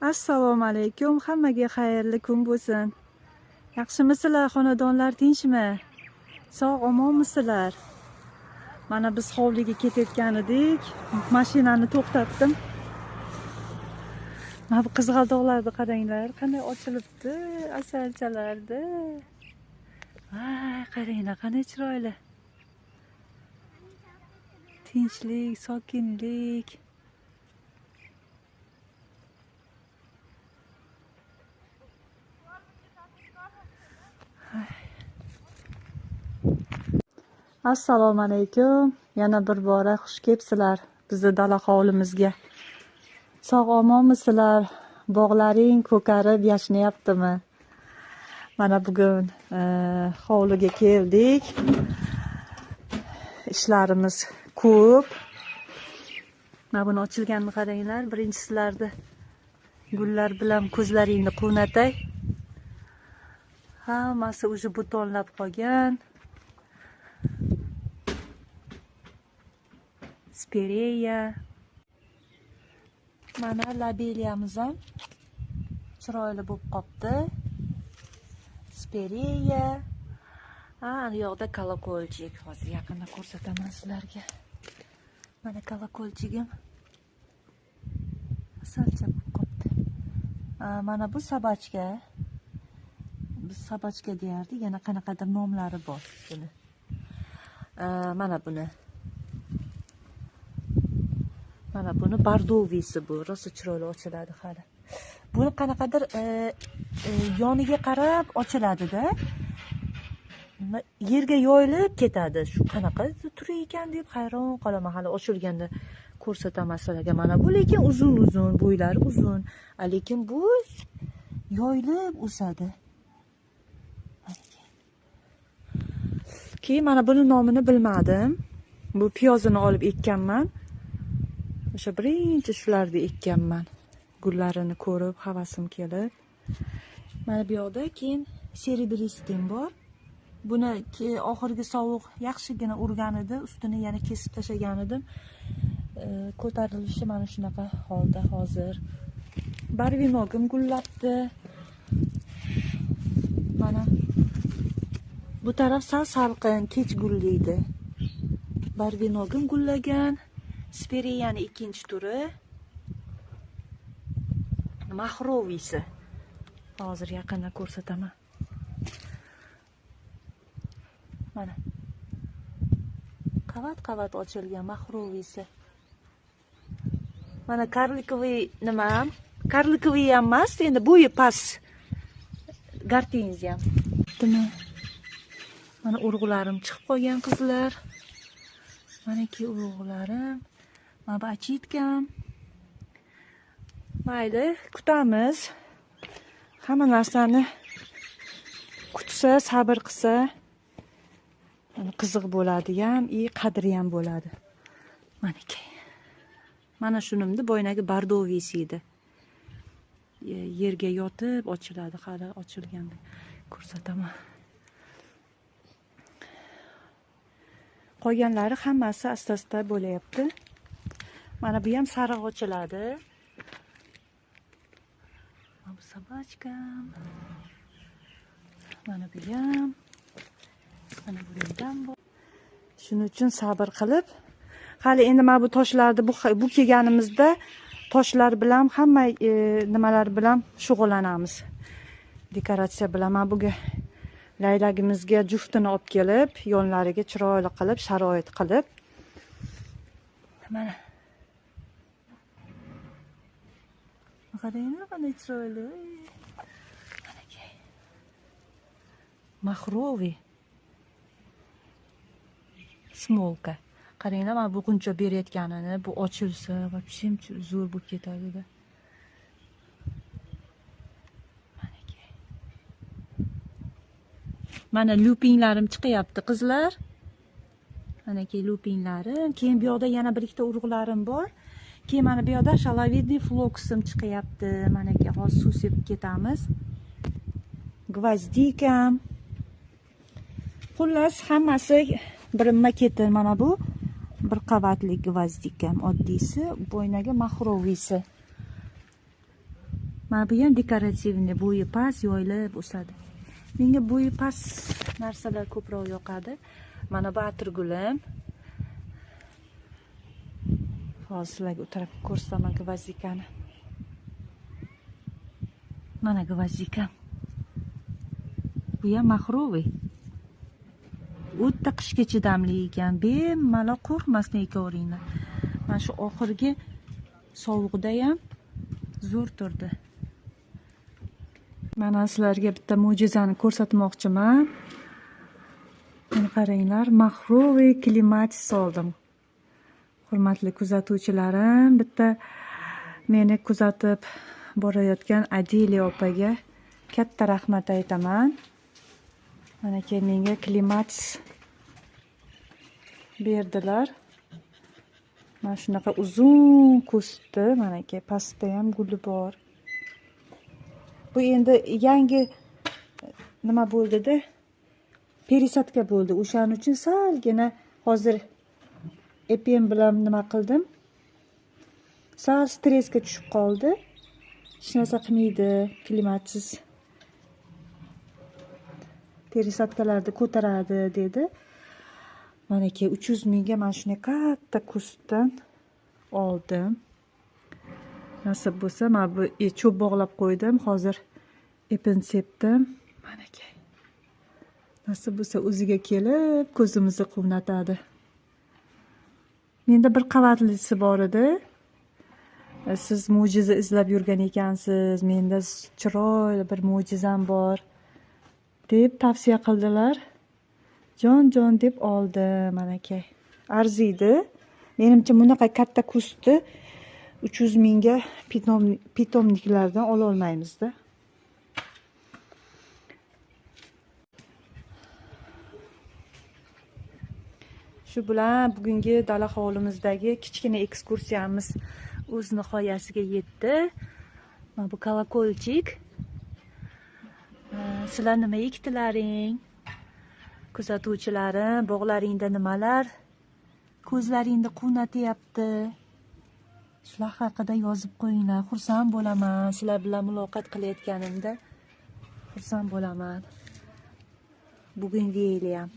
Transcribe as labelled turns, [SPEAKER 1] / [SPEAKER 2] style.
[SPEAKER 1] Assalomu alaykum. Hammaga xayrli kun bo'lsin. Yaxshimisizlar, xonadonlar tinchmi? Sog' omonmisizlar? Mana biz hovliga ketayotgan edik. Mashinani to'xtatdim. Mana bu qizg'aldoqlarni qaranglar, qanday ochilibdi, asalchalarda. Voy, qaranglar, qanday chiroyli. Tinchlik, sokinlik. Assalomu alaykum. Yana bir bora xush kelibsizlar bizni dala hovlimizga. Sog' omonmisizlar? Bog'laring ko'karib yashnayaptimi? Mana bugun hovliga keldik. Ishlarimiz ko'p. Mana buni ochilganini qaranglar. Birinchisilarda gullar bilan ko'zlaringni quvnatay. Hammasi o'sha butonlab qolgan. Spireya. Mana labeliyamiz ham chiroyli bo'lib qopti. Spireya. Ana yoqda kolokolchik. Hozir yaqinda ko'rsataman sizlarga. Mana kolokolchigim asalcha bo'lib qopti. Mana bu sabachka. Biz sabachka deyardik. Yana qanaqadir nomlari bor buni. Mana buni. Mana buni bardovisi bu. Rosa chiroyli ochiladi hali. Buni qanaqadir yoniga qarab ochiladi-da. Yerga yoyilib ketadi. Shu qanaqa turi ekan deb hayron qolaman. Hali ochilganda ko'rsataman sizlarga. Mana bu lekin uzun-uzun, bo'ylari uzun. Lekin bu yoyilib o'sadi. Keyin mana buni nomini bilmadim. Bu piyozini olib ekkanman. O'sha birinchi shularni ekkanman. Gullarini ko'rib, havasim kelib. Mana bu yoqda keyin seribristim bor. Buni oxirgi sovuq yaxshigina urgan edi, ustini yana kesib tashlagan edim. Ko'tarilishi mana shunaqa holda hozir. Barvinogim gullabdi. Mana bu taraf salqin, kech gullaydi. Barvinogim gullagan. Spereyani ikkinchi turi. Mahrovisi. Hozir yaqinda ko'rsataman. Mana. Qavat-qavat ochilgan mahrovisi. Mana karlikoviy nima ham? Karlikoviy ham emas, endi bo'yi past. Gartenziya ham. Mana urug'larim chiqib qolgan qizlar. Manaki urug'larim. Mana bu achitkam. Mayli, kutamiz. Hamma narsani kutsa, sabr qilsa, qiziq bo'ladi ham, qadri ham bo'ladi. Manaki. Mana shunimni bo'ynagi bardovisi edi. Yerga yotib ochiladi, hali ochilganda ko'rsataman. Qolganlari hammasi asta-asta bo'layapti. Mana bu ham sariq ochiladi. Mana bu sabachkam. Mana bu ham. Mana bu ham bor. Shuning uchun sabr qilib, hali endi mana bu toshlarni bu kelganimizda toshlar bilan hamma nimalar bilan shug'ullanamiz. Dekoratsiya bilan mana bu laylagimizga juftini olib kelib, yonlariga chiroyli qilib, sharoit qilib. Mana. Qaranglar, qanday chiroyli. Mahroviy. Smolka. Qaranglar, mana bu quncha berayotganini, bu ochilsa, вообще zo'r bo'lib ketadi-da. Mana lupinlarim chiqyapti, qizlar. Manaki lupinlarim. Keyin bu yoqda yana bir ikkita urug'larim bor. Keyin mana bu yoqda shalavidniy floksim chiqyapti. Manaki hozir suv sepib ketamiz. Gvazdikam. Xullas, hammasi birinma ketin. Mana bu bir qavatli gvazdikam, oddiysi, bo'ynaga mahrovisi. Mana bu ham dekorativniy, bo'yi past, yoyilib o'sadi. Menga bo'yi past narsalar ko'proq yoqadi. Mana bu atirgulim. Hozir sizlarga o'tirib ko'rsataman gvazdikani. Mana gvazdikam. Bu ham maxroviy. O'ta qishga chidamli ekan. Bemalol qo'rqmasdan ekaveringlar. Mana shu oxirgi sovuqda ham zo'r turdi. Mana sizlarga bitta mo'jizani ko'rsatmoqchiman. Mana qaranglar, maxroviy klimatis oldim. Hurmatli kuzatuvchilarim, bitta meni kuzatib borayotgan Adeliya opaga katta rahmat aytaman. Mana menga klimatis berdilar. Mana shunaqa uzun ko'sti, mana pastda ham guli bor. Bu endi yangi nima bo'ldi-da? Perisadka bo'ldi. O'shaning uchun salgina hozir EPM bilan nima qildim? Sal stressga tushib qoldi. Hech narsa qilmaydi, klimatsiz. Perisadkalarni ko'taradi dedi. Mana 300 mingga mana shunday katta kursdan oldim. Nasib bo'lsa, mana bu cho'p bog'lab qo'ydim. Hozir ipini sepdim. Mana nasib bo'lsa o'ziga kelib, ko'zimizni quvnatadi. Menda bir qavatlisi bor edi. Siz mo'jiza izlab yurgan ekansiz. Menda chiroyli bir mo'jizam bor deb tavsiya qildilar. Jon deb oldim, mana arziydi. Menimcha bunaqa katta kursni 300 mingga pitomniklardan ola olmaymiz-da. Shu bilan bugungi dala hovlimizdagi kichkina ekskursiyamiz o'z nihoyasiga yetdi. Mana bu kolokolchik. Sizlar nima ekdilaring? Kuzatuvchilarim, bog'laringda nimalar ko'zlaringni quvnatyapti? Shular haqida yozib qo'yinglar. Xursand bo'laman. Sizlar bilan muloqot qilayotganimda xursand bo'laman. Bugun ham